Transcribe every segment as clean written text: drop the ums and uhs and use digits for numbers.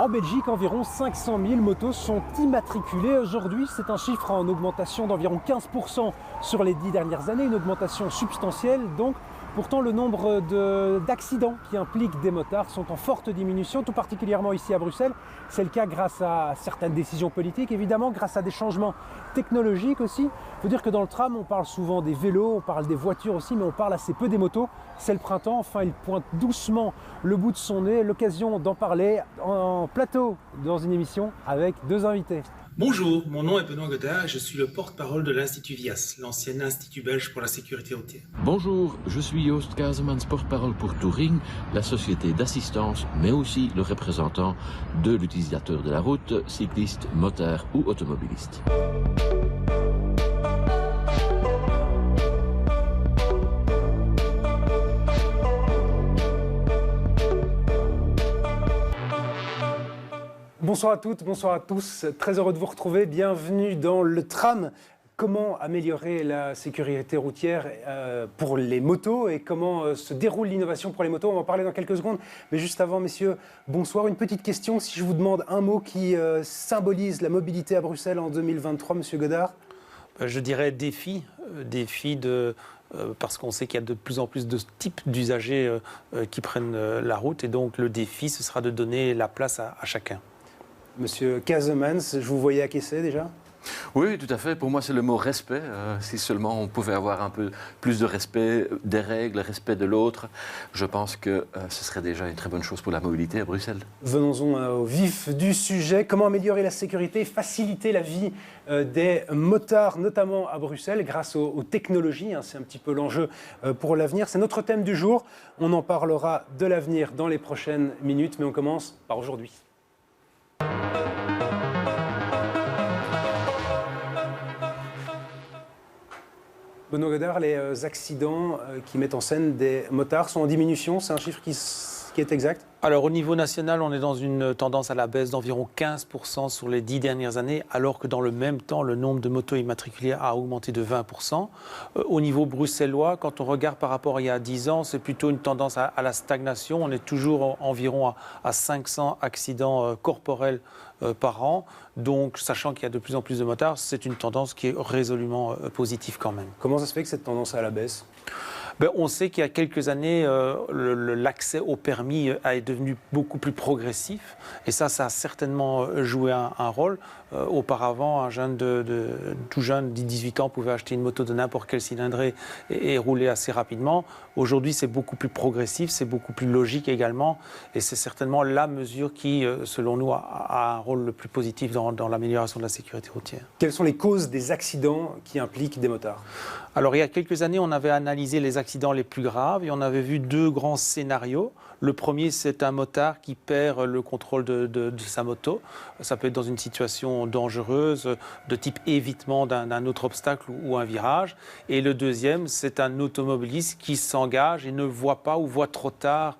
En Belgique, environ 500 000 motos sont immatriculées. Aujourd'hui, c'est un chiffre en augmentation d'environ 15% sur les 10 dernières années, une augmentation substantielle donc. Pourtant, le nombre d'accidents qui impliquent des motards sont en forte diminution, tout particulièrement ici à Bruxelles. C'est le cas grâce à certaines décisions politiques, évidemment, grâce à des changements technologiques aussi. Il faut dire que dans le tram, on parle souvent des vélos, on parle des voitures aussi, mais on parle assez peu des motos. C'est le printemps, enfin, il pointe doucement le bout de son nez. L'occasion d'en parler en plateau dans une émission avec deux invités. Bonjour, mon nom est Benoît Godard et je suis le porte-parole de l'Institut VIAS, l'ancien Institut belge pour la sécurité routière. Bonjour, je suis Joost Kazemans, porte-parole pour Touring, la société d'assistance, mais aussi le représentant de l'utilisateur de la route, cycliste, motard ou automobiliste. Bonsoir à toutes, bonsoir à tous. Très heureux de vous retrouver. Bienvenue dans le tram. Comment améliorer la sécurité routière pour les motos et comment se déroule l'innovation pour les motos? On va en parler dans quelques secondes. Mais juste avant, messieurs, bonsoir. Une petite question. Si je vous demande un mot qui symbolise la mobilité à Bruxelles en 2023, monsieur Godard? Je dirais défi. Parce qu'on sait qu'il y a de plus en plus de types d'usagers qui prennent la route. Et donc le défi, ce sera de donner la place à chacun. Monsieur Kazemans, je vous voyais acquiescer déjà? Oui, tout à fait. Pour moi, c'est le mot respect. Si seulement on pouvait avoir un peu plus de respect des règles, respect de l'autre, je pense que ce serait déjà une très bonne chose pour la mobilité à Bruxelles. Venons-en au vif du sujet. Comment améliorer la sécurité, faciliter la vie des motards, notamment à Bruxelles, grâce aux technologies. C'est un petit peu l'enjeu pour l'avenir. C'est notre thème du jour. On en parlera de l'avenir dans les prochaines minutes, mais on commence par aujourd'hui. Benoît Godard, les accidents qui mettent en scène des motards sont en diminution. C'est un chiffre qui est exact? Alors au niveau national, on est dans une tendance à la baisse d'environ 15% sur les 10 dernières années, alors que dans le même temps, le nombre de motos immatriculées a augmenté de 20%. Au niveau bruxellois, quand on regarde par rapport à il y a 10 ans, c'est plutôt une tendance à la stagnation. On est toujours environ à 500 accidents corporels par an. Donc, sachant qu'il y a de plus en plus de motards, c'est une tendance qui est résolument positive quand même. Comment ça se fait que cette tendance est à la baisse? On sait qu'il y a quelques années, l'accès au permis est devenu beaucoup plus progressif. Et ça a certainement joué un rôle. Auparavant, un jeune tout jeune, de 18 ans, pouvait acheter une moto de n'importe quel cylindrée et rouler assez rapidement. Aujourd'hui, c'est beaucoup plus progressif, c'est beaucoup plus logique également. Et c'est certainement la mesure qui, selon nous, a un rôle le plus positif dans l'amélioration de la sécurité routière. Quelles sont les causes des accidents qui impliquent des motards? Alors, il y a quelques années, on avait analysé les accidents les plus graves et on avait vu deux grands scénarios. Le premier, c'est un motard qui perd le contrôle de sa moto. Ça peut être dans une situation dangereuse, de type évitement d'un autre obstacle ou un virage. Et le deuxième, c'est un automobiliste qui s'engage et ne voit pas ou voit trop tard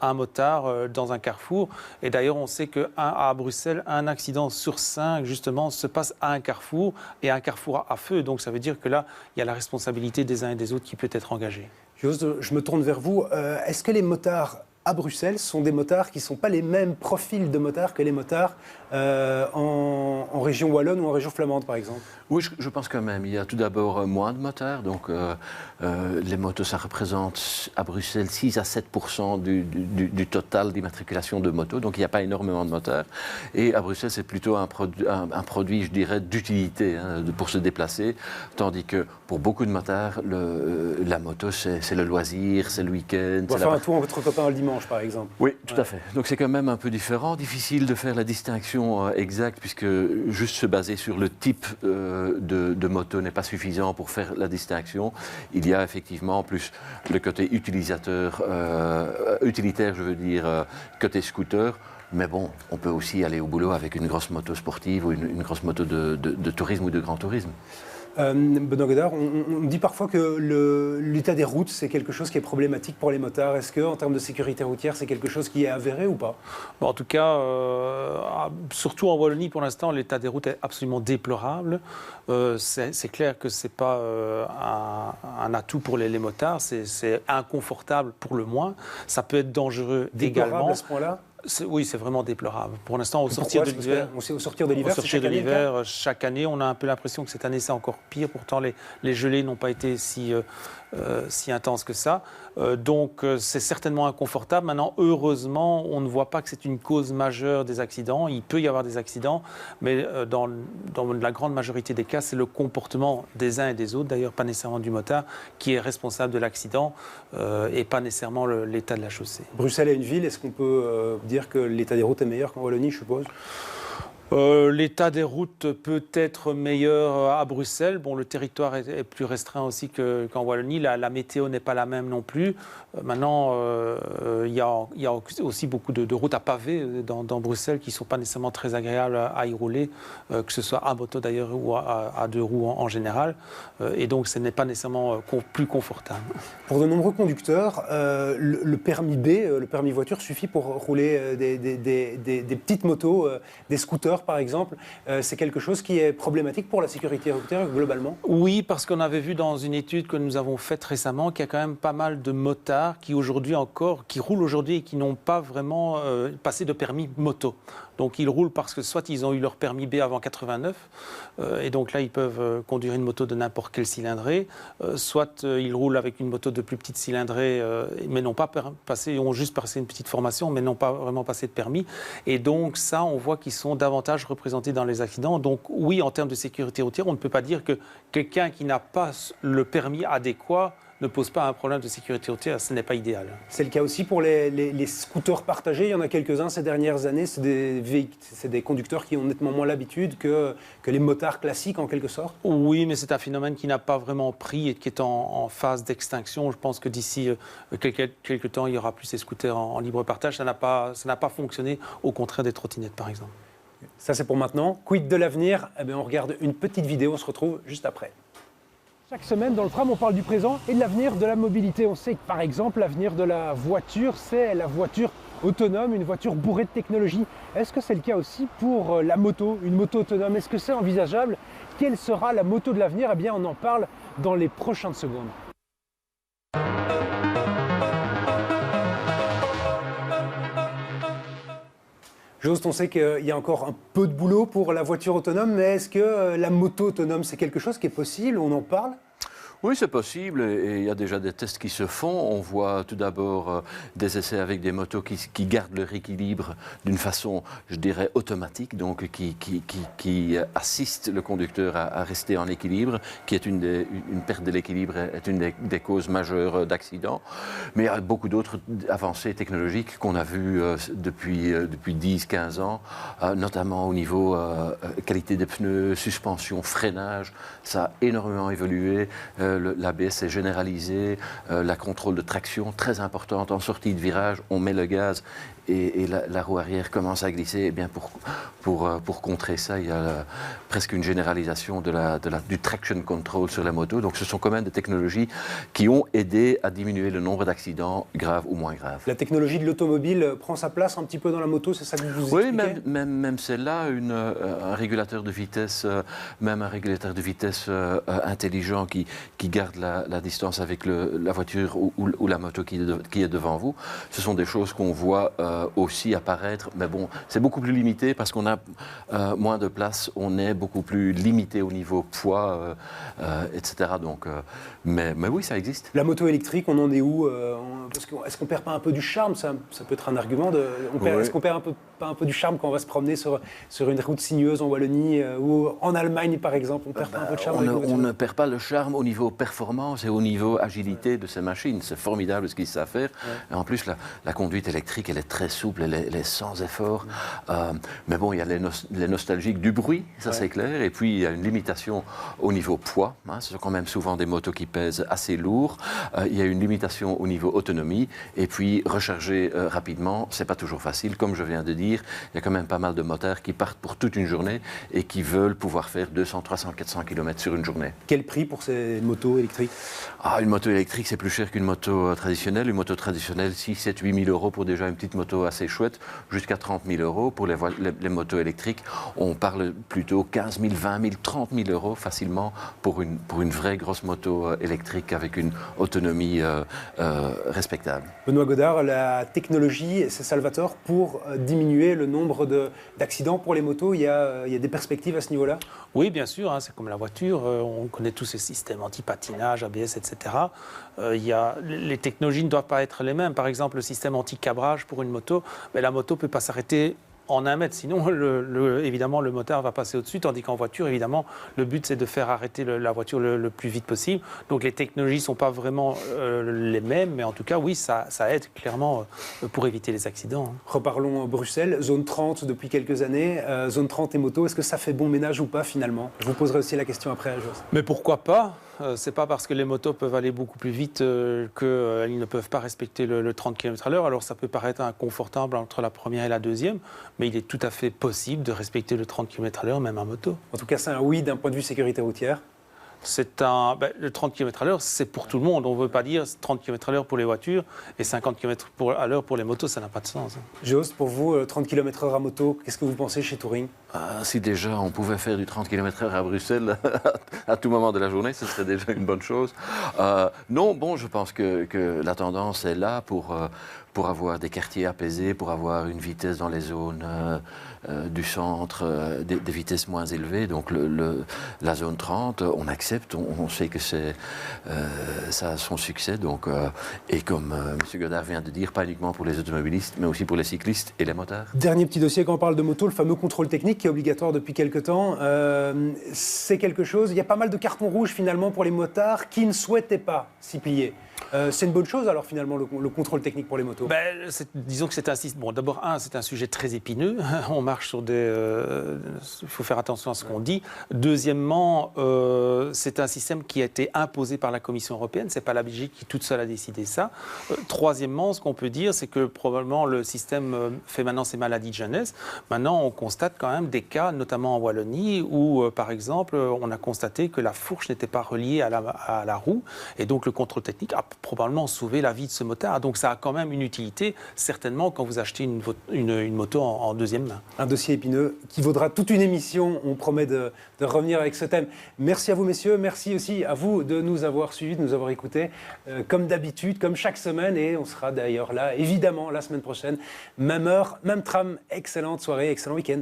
un motard dans un carrefour. Et d'ailleurs, on sait qu'à Bruxelles, un accident sur 5, justement, se passe à un carrefour et un carrefour à feu. Donc ça veut dire que là, il y a la responsabilité des uns et des autres qui peut être engagée. Je me tourne vers vous. Est-ce que les motards à Bruxelles sont des motards qui ne sont pas les mêmes profils de motards que les motards en région wallonne ou en région flamande, par exemple? Oui, je pense quand même. Il y a tout d'abord moins de motards. Donc, les motos, ça représente à Bruxelles 6 à 7% du total d'immatriculation de motos. Donc, il n'y a pas énormément de motards. Et à Bruxelles, c'est plutôt un produit, je dirais, d'utilité pour se déplacer. Tandis que pour beaucoup de motards, la moto, c'est le loisir, c'est le week-end. On va faire un tour avec votre copain le dimanche, par exemple. Oui, tout à fait. Donc, c'est quand même un peu différent. Difficile de faire la distinction exacte, puisque juste se baser sur le type de moto n'est pas suffisant pour faire la distinction. Il y a effectivement en plus le côté utilitaire, je veux dire, côté scooter. Mais bon, on peut aussi aller au boulot avec une grosse moto sportive ou une grosse moto de tourisme ou de grand tourisme. Benoît Godard, on dit parfois que l'état des routes, c'est quelque chose qui est problématique pour les motards. Est-ce qu'en termes de sécurité routière, c'est quelque chose qui est avéré ou pas? En tout cas, surtout en Wallonie, pour l'instant, l'état des routes est absolument déplorable. C'est clair que ce n'est pas un atout pour les motards, c'est inconfortable pour le moins. Ça peut être dangereux déplorable également. À ce point-là? Oui, c'est vraiment déplorable. Pour l'instant, au sortir de l'hiver, chaque année, on a un peu l'impression que cette année, c'est encore pire. Pourtant, les gelées n'ont pas été si intenses que ça. Donc, c'est certainement inconfortable. Maintenant, heureusement, on ne voit pas que c'est une cause majeure des accidents. Il peut y avoir des accidents, mais dans la grande majorité des cas, c'est le comportement des uns et des autres, d'ailleurs pas nécessairement du motard, qui est responsable de l'accident et pas nécessairement l'état de la chaussée. Bruxelles est une ville, est-ce qu'on peut dire que l'état des routes est meilleur qu'en Wallonie, je suppose ? L'état des routes peut être meilleur à Bruxelles. Bon, le territoire est plus restreint aussi qu'en Wallonie. La météo n'est pas la même non plus. Maintenant, il y a aussi beaucoup de routes à pavés dans Bruxelles qui ne sont pas nécessairement très agréables à y rouler, que ce soit à moto d'ailleurs ou à deux roues en général. Et donc, ce n'est pas nécessairement plus confortable. Pour de nombreux conducteurs, le permis B, le permis voiture, suffit pour rouler des petites motos, des scooters par exemple. C'est quelque chose qui est problématique pour la sécurité routière globalement? Oui, parce qu'on avait vu dans une étude que nous avons faite récemment qu'il y a quand même pas mal de motards qui roulent aujourd'hui et qui n'ont pas vraiment passé de permis moto. Donc ils roulent parce que soit ils ont eu leur permis B avant 89, et donc là ils peuvent conduire une moto de n'importe quelle cylindrée, soit ils roulent avec une moto de plus petite cylindrée, mais n'ont pas passé, ont juste passé une petite formation, mais n'ont pas vraiment passé de permis. Et donc ça, on voit qu'ils sont davantage représentés dans les accidents. Donc oui, en termes de sécurité routière, on ne peut pas dire que quelqu'un qui n'a pas le permis adéquat ne pose pas un problème de sécurité routière, ce n'est pas idéal. C'est le cas aussi pour les scooters partagés. Il y en a quelques-uns ces dernières années. C'est des conducteurs qui ont nettement moins l'habitude que les motards classiques, en quelque sorte. Oui, mais c'est un phénomène qui n'a pas vraiment pris et qui est en phase d'extinction. Je pense que d'ici quelques temps, il y aura plus ces scooters en libre partage. Ça n'a pas fonctionné, au contraire des trottinettes, par exemple. Ça, c'est pour maintenant. Quid de l'avenir? Eh bien, on regarde une petite vidéo. On se retrouve juste après. Chaque semaine, dans le tram, on parle du présent et de l'avenir de la mobilité. On sait que, par exemple, l'avenir de la voiture, c'est la voiture autonome, une voiture bourrée de technologie. Est-ce que c'est le cas aussi pour la moto, une moto autonome? Est-ce que c'est envisageable? Quelle sera la moto de l'avenir? Eh bien, on en parle dans les prochaines secondes. Jost, on sait qu'il y a encore un peu de boulot pour la voiture autonome, mais est-ce que la moto autonome, c'est quelque chose qui est possible? On en parle? Oui, c'est possible et il y a déjà des tests qui se font. On voit tout d'abord des essais avec des motos qui gardent leur équilibre d'une façon, je dirais, automatique, donc qui assistent le conducteur à rester en équilibre, qui est une perte de l'équilibre est une des causes majeures d'accidents. Mais il y a beaucoup d'autres avancées technologiques qu'on a vues depuis 10-15 ans, notamment au niveau qualité des pneus, suspension, freinage. Ça a énormément évolué. L'ABS est généralisé, la contrôle de traction très importante. En sortie de virage, on met le gaz et la roue arrière commence à glisser. Et bien pour contrer ça, il y a presque une généralisation du traction control sur la moto. Donc ce sont quand même des technologies qui ont aidé à diminuer le nombre d'accidents graves ou moins graves. La technologie de l'automobile prend sa place un petit peu dans la moto, c'est ça que vous expliquez? Oui, même celle-là, un régulateur de vitesse, intelligent qui garde la distance avec la voiture ou la moto qui est devant vous. Ce sont des choses qu'on voit aussi apparaître, mais bon, c'est beaucoup plus limité parce qu'on a moins de place, on est beaucoup plus limité au niveau poids, etc. Donc, mais oui, ça existe. La moto électrique, on en est où? Est-ce qu'on perd pas un peu du charme? Ça peut être un argument. Est-ce qu'on perd pas un peu du charme quand on va se promener sur une route sinueuse en Wallonie ou en Allemagne, par exemple? On perd pas un peu de charme? On ne perd pas le charme au niveau performance et au niveau agilité de ces machines. C'est formidable ce qu'ils savent faire. Ouais. Et en plus, la conduite électrique, elle est très souple, elle est sans effort. Mais bon, il y a les nostalgiques du bruit, ça c'est clair. Et puis, il y a une limitation au niveau poids. Ce sont quand même souvent des motos qui pèsent assez lourd. Il y a une limitation au niveau autonomie. Et puis, recharger rapidement, c'est pas toujours facile. Comme je viens de dire, il y a quand même pas mal de motards qui partent pour toute une journée et qui veulent pouvoir faire 200, 300, 400 km sur une journée. Quel prix pour ces motos électriques? Une moto électrique, c'est plus cher qu'une moto traditionnelle. Une moto traditionnelle, 6, 7, 8 000 euros pour déjà une petite moto motos assez chouettes, jusqu'à 30 000 euros. Pour les motos électriques, on parle plutôt 15 000, 20 000, 30 000 euros facilement pour une vraie grosse moto électrique avec une autonomie respectable. Benoît Godard, la technologie, c'est salvateur pour diminuer le nombre d'accidents pour les motos. Il y a des perspectives à ce niveau-là? Oui, bien sûr, hein, c'est comme la voiture. On connaît tous ces systèmes anti-patinage, ABS, etc. Les technologies ne doivent pas être les mêmes. Par exemple, le système anti-cabrage pour une moto, mais la moto ne peut pas s'arrêter en 1 mètre. Sinon, évidemment, le motard va passer au-dessus, tandis qu'en voiture, évidemment, le but, c'est de faire arrêter la voiture le plus vite possible. Donc, les technologies ne sont pas vraiment les mêmes, mais en tout cas, oui, ça aide clairement pour éviter les accidents. Hein. Reparlons Bruxelles, zone 30 depuis quelques années. Zone 30 et moto, est-ce que ça fait bon ménage ou pas, finalement? Je vous poserai aussi la question après, Jos. Mais pourquoi pas? C'est pas parce que les motos peuvent aller beaucoup plus vite qu'ils ne peuvent pas respecter le 30 km/h. Alors ça peut paraître inconfortable entre la première et la deuxième, mais il est tout à fait possible de respecter le 30 km/h même en moto. En tout cas, c'est un oui d'un point de vue sécurité routière. Le 30 km/h, c'est pour tout le monde. On ne veut pas dire 30 km/h pour les voitures et 50 km/h pour les motos, ça n'a pas de sens. Jos, pour vous, 30 km/h à moto, qu'est-ce que vous pensez chez Touring? Si déjà on pouvait faire du 30 km/h à Bruxelles à tout moment de la journée, ce serait déjà une bonne chose. Non, bon, je pense que la tendance est là pour avoir des quartiers apaisés, pour avoir une vitesse dans les zones du centre, des vitesses moins élevées. Donc la zone 30, on accepte, on sait que ça a son succès. Donc, et comme M. Godard vient de dire, pas uniquement pour les automobilistes, mais aussi pour les cyclistes et les motards. Dernier petit dossier quand on parle de moto, le fameux contrôle technique qui est obligatoire depuis quelques temps. C'est quelque chose, il y a pas mal de cartons rouges finalement pour les motards qui ne souhaitaient pas s'y plier. C'est une bonne chose alors finalement le contrôle technique pour les motos? Disons que c'est un système. Bon, d'abord, c'est un sujet très épineux. On marche sur il faut faire attention à ce qu'on dit. Deuxièmement, c'est un système qui a été imposé par la Commission européenne. C'est pas la Belgique qui toute seule a décidé ça. Troisièmement, ce qu'on peut dire, c'est que probablement le système fait maintenant ces maladies de jeunesse. Maintenant, on constate quand même des cas, notamment en Wallonie, où par exemple, on a constaté que la fourche n'était pas reliée à la roue, et donc le contrôle technique a probablement sauvé la vie de ce motard. Donc ça a quand même une utilité, certainement, quand vous achetez une moto en deuxième main. Un dossier épineux qui vaudra toute une émission. On promet de revenir avec ce thème. Merci à vous, messieurs. Merci aussi à vous de nous avoir suivis, de nous avoir écoutés, comme d'habitude, comme chaque semaine. Et on sera d'ailleurs là, évidemment, la semaine prochaine. Même heure, même tram. Excellente soirée, excellent week-end.